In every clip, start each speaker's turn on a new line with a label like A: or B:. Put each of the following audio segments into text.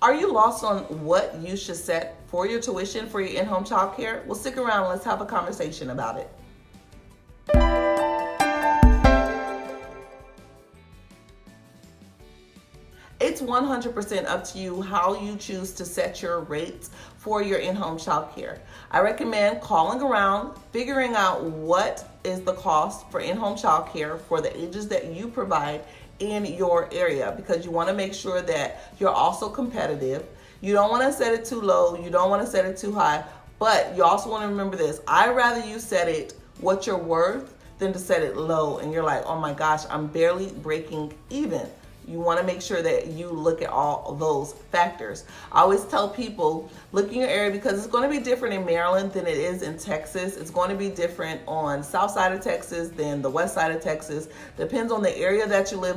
A: Are you lost on what you should set for your tuition for your in-home childcare? Well, stick around. Let's have a conversation about it. It's 100% up to you how you choose to set your rates for your in-home childcare. I recommend calling around, figuring out what is the cost for in-home childcare for the ages that you provide in your area, because you want to make sure that you're also competitive. You don't want to set it too low, you don't want to set it too high, but you also want to remember this: I'd rather you set it what you're worth than to set it low and you're like, oh my gosh, I'm barely breaking even. You want to make sure that you look at all those factors. I always tell people, look in your area, because it's going to be different in Maryland than it is in Texas. It's going to be different on south side of Texas than the west side of Texas. Depends on the area that you live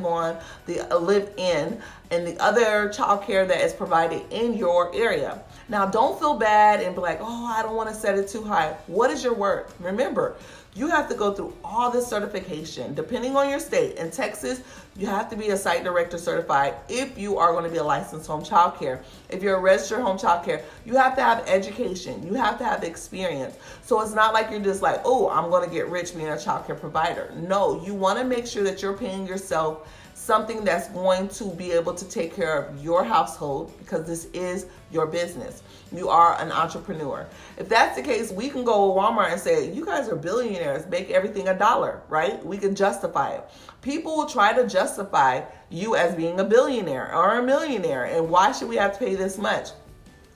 A: in, and the other child care that is provided in your area. Now, don't feel bad and be like, oh, I don't want to set it too high. What is your worth? Remember, you have to go through all this certification depending on your state. In Texas, you have to be a site director certified if you are going to be a licensed home child care. If you're a registered home child care, you have to have education. You have to have experience. So it's not like you're just like, oh, I'm going to get rich being a child care provider. No, you want to make sure that you're paying yourself something that's going to be able to take care of your household, because this is your business. You are an entrepreneur. If that's the case, we can go to Walmart and say, you guys are billionaires, make everything $1, right? We can justify it. People will try to justify you as being a billionaire or a millionaire, and why should we have to pay this much?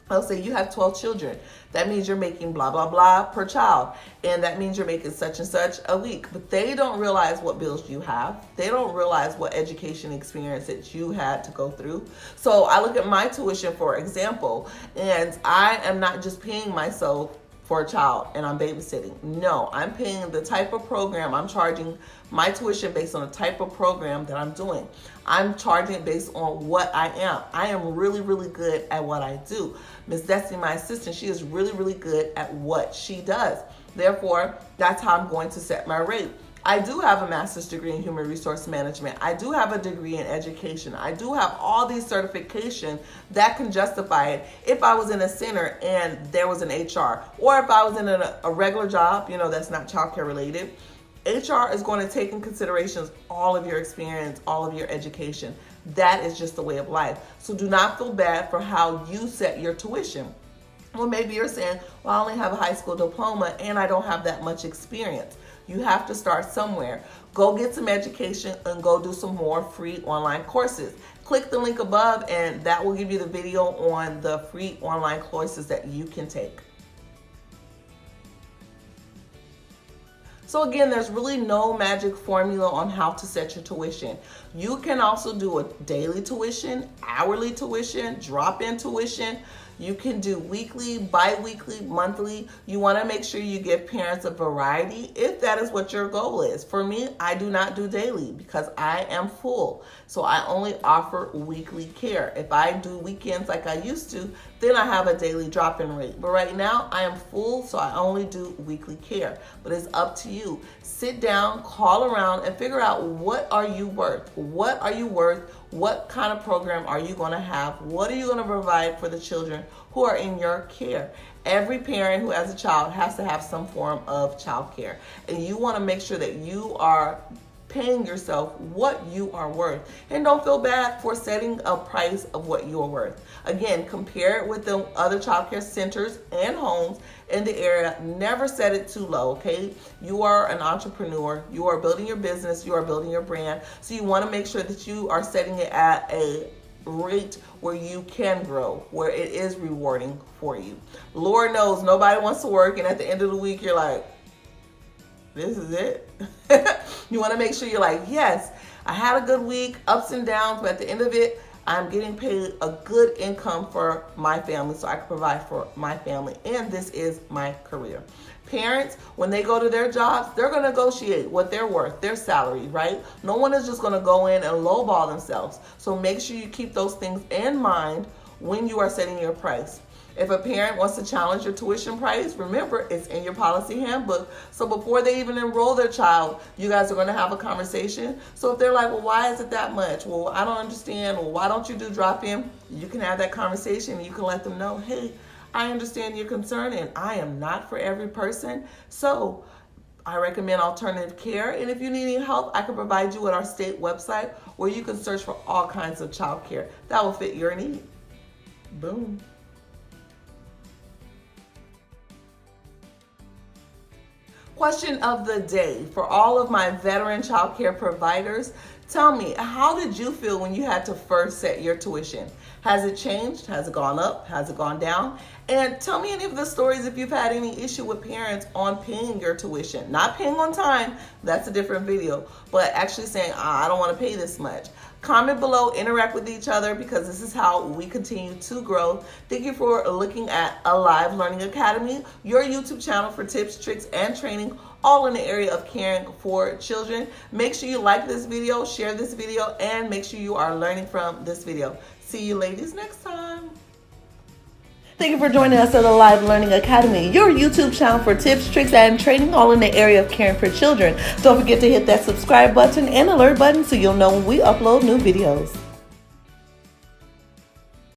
A: They'll say you have 12 children. That means you're making blah, blah, blah per child. And that means you're making such and such a week. But they don't realize what bills you have. They don't realize what education experience that you had to go through. So I look at my tuition, for example, and I am not just paying myself for a child and I'm babysitting. No, I'm paying the type of program. I'm charging my tuition based on the type of program that I'm doing. I'm charging it based on what I am. I am really, really good at what I do. Miss Destiny, my assistant, she is really, really good at what she does. Therefore, that's how I'm going to set my rate. I do have a master's degree in human resource management. I do have a degree in education. I do have all these certifications that can justify it if I was in a center and there was an HR, or if I was in a regular job, that's not childcare related. HR is going to take in considerations all of your experience, all of your education. That is just the way of life. So do not feel bad for how you set your tuition. Well, maybe you're saying, well, I only have a high school diploma and I don't have that much experience. You have to start somewhere. Go get some education and go do some more free online courses. Click the link above and that will give you the video on the free online courses that you can take. So again, there's really no magic formula on how to set your tuition. You can also do a daily tuition, hourly tuition, drop-in tuition. You can do weekly, bi-weekly, monthly. You want to make sure you give parents a variety if that is what your goal is. For me, I do not do daily because I am full. So I only offer weekly care. If I do weekends like I used to, then I have a daily drop-in rate. But right now I am full, so I only do weekly care. But it's up to you. Sit down, call around, and figure out what are you worth? What are you worth? What kind of program are you going to have? What are you going to provide for the children who are in your care? Every parent who has a child has to have some form of child care. And you want to make sure that you are paying yourself what you are worth. And don't feel bad for setting a price of what you are worth. Again, compare it with the other childcare centers and homes in the area. Never set it too low, okay? You are an entrepreneur. You are building your business. You are building your brand. So you want to make sure that you are setting it at a rate where you can grow, where it is rewarding for you. Lord knows nobody wants to work, and at the end of the week, you're like, this is it. You want to make sure you're like, yes, I had a good week, ups and downs, but at the end of it, I'm getting paid a good income for my family so I can provide for my family, and this is my career. Parents, when they go to their jobs, they're going to negotiate what they're worth, their salary, right? No one is just going to go in and lowball themselves. So make sure you keep those things in mind when you are setting your price. If a parent wants to challenge your tuition price, remember it's in your policy handbook. So before they even enroll their child, you guys are going to have a conversation. So if they're like, well, why is it that much? Well, I don't understand. Well, why don't you do drop-in? You can have that conversation and you can let them know, hey, I understand your concern and I am not for every person. So I recommend alternative care. And if you need any help, I can provide you with our state website where you can search for all kinds of child care that will fit your need. Boom. Question of the day for all of my veteran child care providers. Tell me, how did you feel when you had to first set your tuition? Has it changed? Has it gone up? Has it gone down? And tell me any of the stories if you've had any issue with parents on paying your tuition. Not paying on time, that's a different video, but actually saying, I don't want to pay this much. Comment below, interact with each other because this is how we continue to grow. Thank you for looking at Alive Learning Academy, your YouTube channel for tips, tricks, and training, all in the area of caring for children. Make sure you like this video, share this video, and make sure you are learning from this video. See you ladies next time. Thank you for joining us at Alive Learning Academy, your YouTube channel for tips, tricks, and training, all in the area of caring for children. Don't forget to hit that subscribe button and alert button so you'll know when we upload new videos.